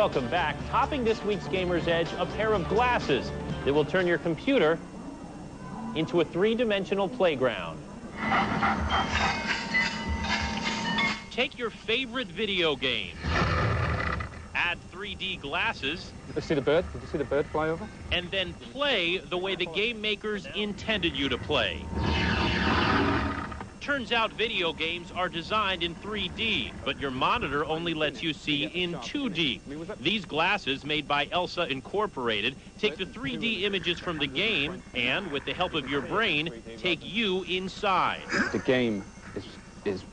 Welcome back. Topping this week's Gamer's Edge, a pair of glasses that will turn your computer into a three-dimensional playground. Take your favorite video game, add 3D glasses. Did you see the bird? Did you see the bird fly over? And then play the way the game makers intended you to play. Turns out video games are designed in 3D, but your monitor only lets you see in 2D. These glasses, made by Elsa Incorporated, take the 3D images from the game and, with the help of your brain, take you inside. The game is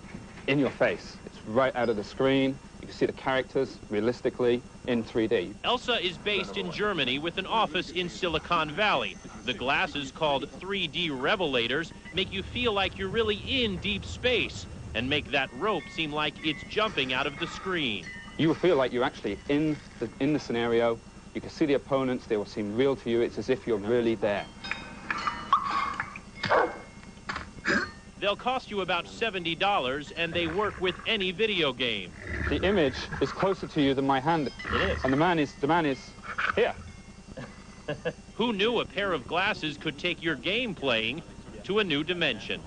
in your face. It's right out of the screen. You can see the characters realistically in 3D. Elsa is based in Germany with an office in Silicon Valley. The glasses, called 3D Revelators, make you feel like you're really in deep space and make that rope seem like it's jumping out of the screen. You will feel like you're actually in the scenario. You can see the opponents. They will seem real to you. It's as if you're really there. They'll cost you about $70, and they work with any video game. The image is closer to you than my hand. It is. And the man is here. Who knew a pair of glasses could take your game playing to a new dimension?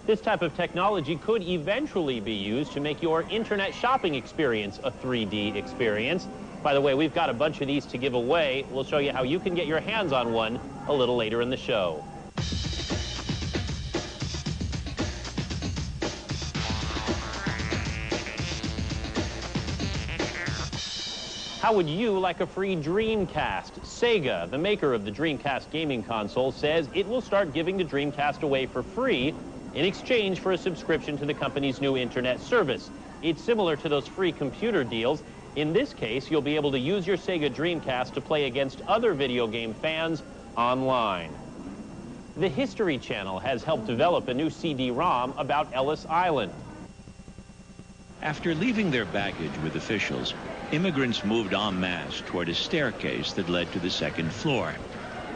This type of technology could eventually be used to make your internet shopping experience a 3D experience. By the way, we've got a bunch of these to give away. We'll show you how you can get your hands on one a little later in the show. How would you like a free Dreamcast? Sega, the maker of the Dreamcast gaming console, says it will start giving the Dreamcast away for free in exchange for a subscription to the company's new internet service. It's similar to those free computer deals. In this case, you'll be able to use your Sega Dreamcast to play against other video game fans online. The History Channel has helped develop a new CD-ROM about Ellis Island. After leaving their baggage with officials, immigrants moved en masse toward a staircase that led to the second floor.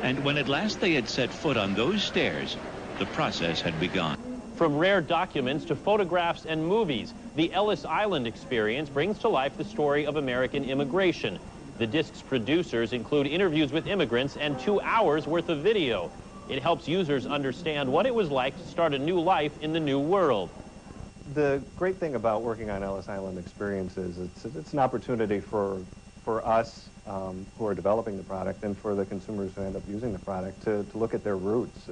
And when at last they had set foot on those stairs, the process had begun. From rare documents to photographs and movies, the Ellis Island experience brings to life the story of American immigration. The disc's producers include interviews with immigrants and 2 hours worth of video. It helps users understand what it was like to start a new life in the new world. The great thing about working on Ellis Island Experience is it's an opportunity for us who are developing the product and for the consumers who end up using the product to look at their roots.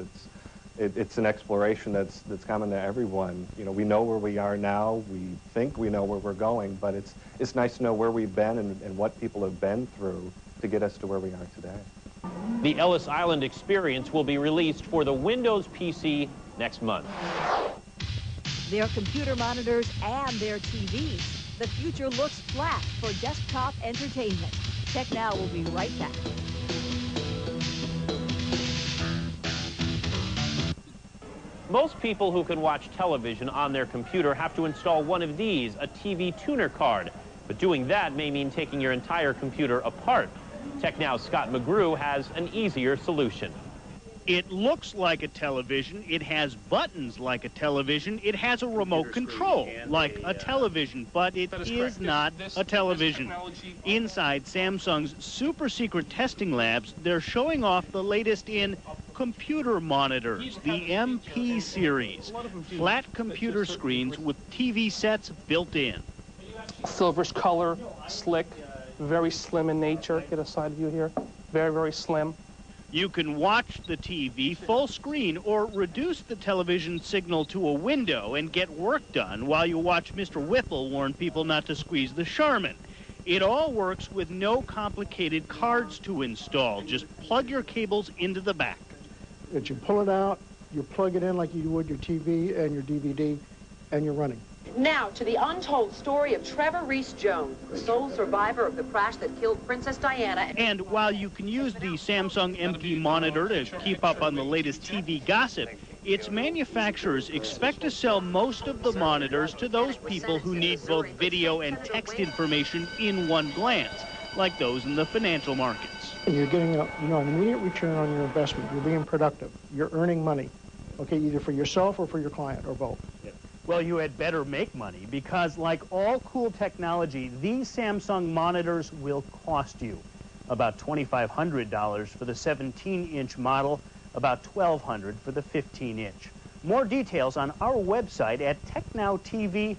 It's an exploration that's common to everyone. You know, we know where we are now. We think we know where we're going, but it's nice to know where we've been and what people have been through to get us to where we are today. The Ellis Island Experience will be released for the Windows PC next month. Their computer monitors and their TVs. The future looks flat for desktop entertainment. Tech Now will be right back. Most people who can watch television on their computer have to install one of these, a TV tuner card. But doing that may mean taking your entire computer apart. Tech Now's Scott McGrew has an easier solution. It looks like a television, it has buttons like a television, it has a remote control like a television, but it is not a television. Inside Samsung's super secret testing labs, they're showing off the latest in computer monitors, the MP series. Flat computer screens with TV sets built in. Silverish color, slick, very slim in nature. Get a side view here. Very, very slim. You can watch the TV full screen or reduce the television signal to a window and get work done while you watch Mr. Whipple warn people not to squeeze the Charmin. It all works with no complicated cards to install. Just plug your cables into the back. You pull it out, you plug it in like you would your TV and your DVD, and you're running. Now to the untold story of Trevor Rees-Jones, the sole survivor of the crash that killed Princess Diana. And while you can use the Samsung MP monitor to keep up on the latest TV gossip, its manufacturers expect to sell most of the monitors to those people who need both video and text information in one glance, like those in the financial markets. And you're getting an immediate return on your investment. You're being productive. You're earning money, okay, either for yourself or for your client or both. Well, you had better make money because, like all cool technology, these Samsung monitors will cost you about $2,500 for the 17-inch model, about $1,200 for the 15-inch. More details on our website at technowtv.com.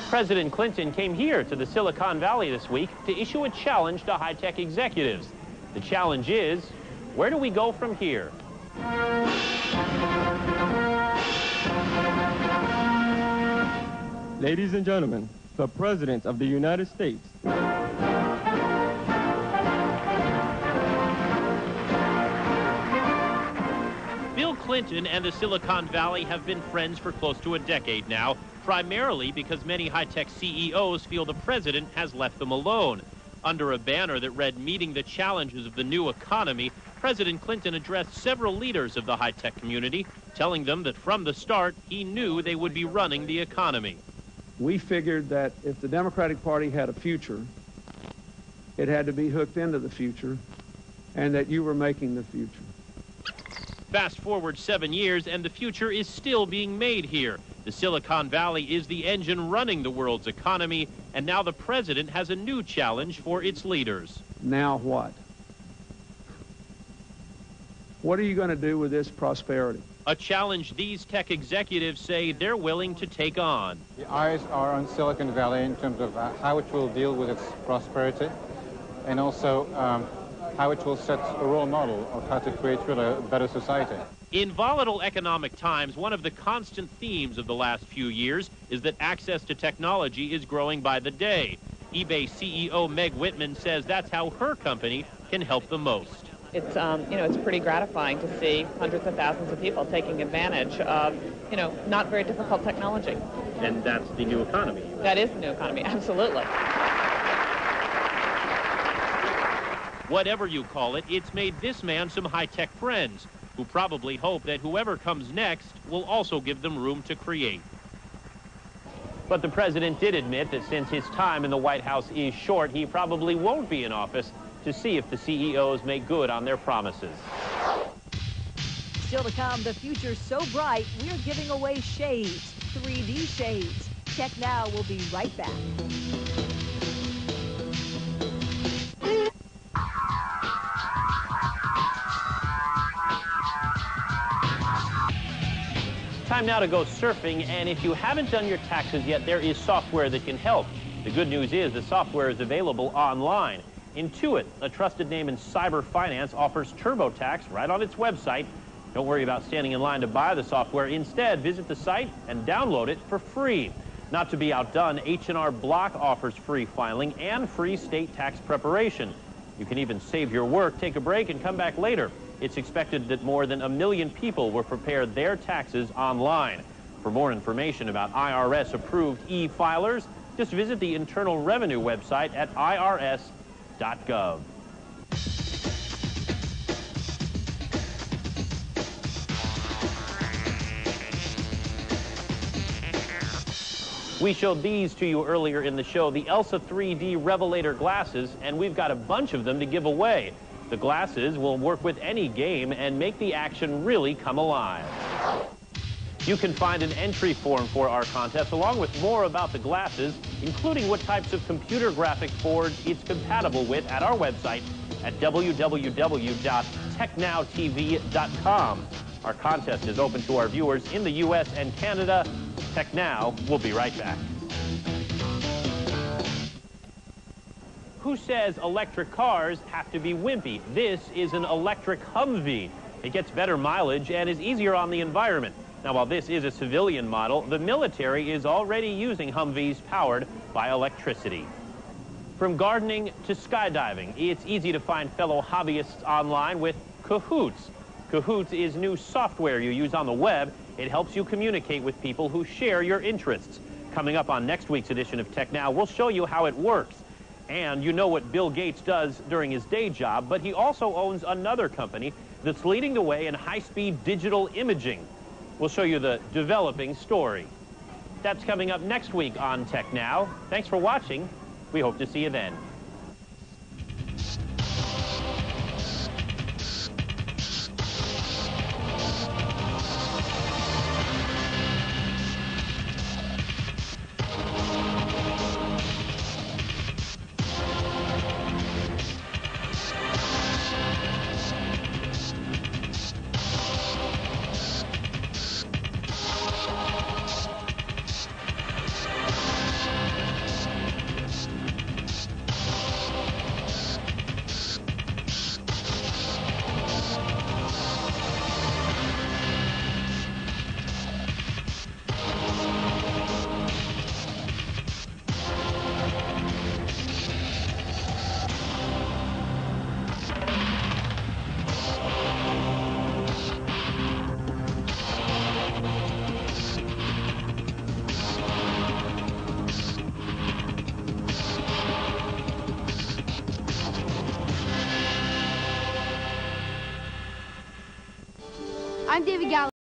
President Clinton came here to the Silicon Valley this week to issue a challenge to high-tech executives. The challenge is, where do we go from here? Ladies and gentlemen, the President of the United States. Bill Clinton and the Silicon Valley have been friends for close to a decade now, primarily because many high-tech CEOs feel the president has left them alone. Under a banner that read, "Meeting the Challenges of the New Economy," President Clinton addressed several leaders of the high-tech community, telling them that from the start, he knew they would be running the economy. We figured that if the Democratic Party had a future, it had to be hooked into the future, and that you were making the future. Fast forward 7 years, and the future is still being made here. The Silicon Valley is the engine running the world's economy, and now the president has a new challenge for its leaders. Now what? What are you going to do with this prosperity? A challenge these tech executives say they're willing to take on. The eyes are on Silicon Valley in terms of how it will deal with its prosperity, and also how it will set a role model of how to create really a better society. In volatile economic times, one of the constant themes of the last few years is that access to technology is growing by the day. eBay CEO Meg Whitman says that's how her company can help the most. It's, it's pretty gratifying to see hundreds of thousands of people taking advantage of, not very difficult technology. And that's the new economy. That is the new economy, absolutely. Whatever you call it, it's made this man some high-tech friends who probably hope that whoever comes next will also give them room to create. But the president did admit that since his time in the White House is short, he probably won't be in office to see if the CEOs make good on their promises. Still to come, the future's so bright, we're giving away shades, 3D shades. Tech Now will be right back. Time now to go surfing, and if you haven't done your taxes yet, there is software that can help. The good news is the software is available online. Intuit, a trusted name in cyber finance, offers TurboTax right on its website. Don't worry about standing in line to buy the software. Instead, visit the site and download it for free. Not to be outdone, H&R Block offers free filing and free state tax preparation. You can even save your work, take a break, and come back later. It's expected that more than 1 million people will prepare their taxes online. For more information about IRS-approved e-filers, just visit the Internal Revenue website at irs.gov. We showed these to you earlier in the show, the Elsa 3D Revelator glasses, and we've got a bunch of them to give away. The glasses will work with any game and make the action really come alive. You can find an entry form for our contest along with more about the glasses, including what types of computer graphics boards it's compatible with at our website at www.technowtv.com. Our contest is open to our viewers in the U.S. and Canada. Tech Now will be right back. Who says electric cars have to be wimpy? This is an electric Humvee. It gets better mileage and is easier on the environment. Now, while this is a civilian model, the military is already using Humvees powered by electricity. From gardening to skydiving, it's easy to find fellow hobbyists online with Cahoots. Cahoots is new software you use on the web. It helps you communicate with people who share your interests. Coming up on next week's edition of Tech Now, we'll show you how it works. And you know what Bill Gates does during his day job, but he also owns another company that's leading the way in high-speed digital imaging. We'll show you the developing story. That's coming up next week on Tech Now. Thanks for watching. We hope to see you then. I'm David Gallagher.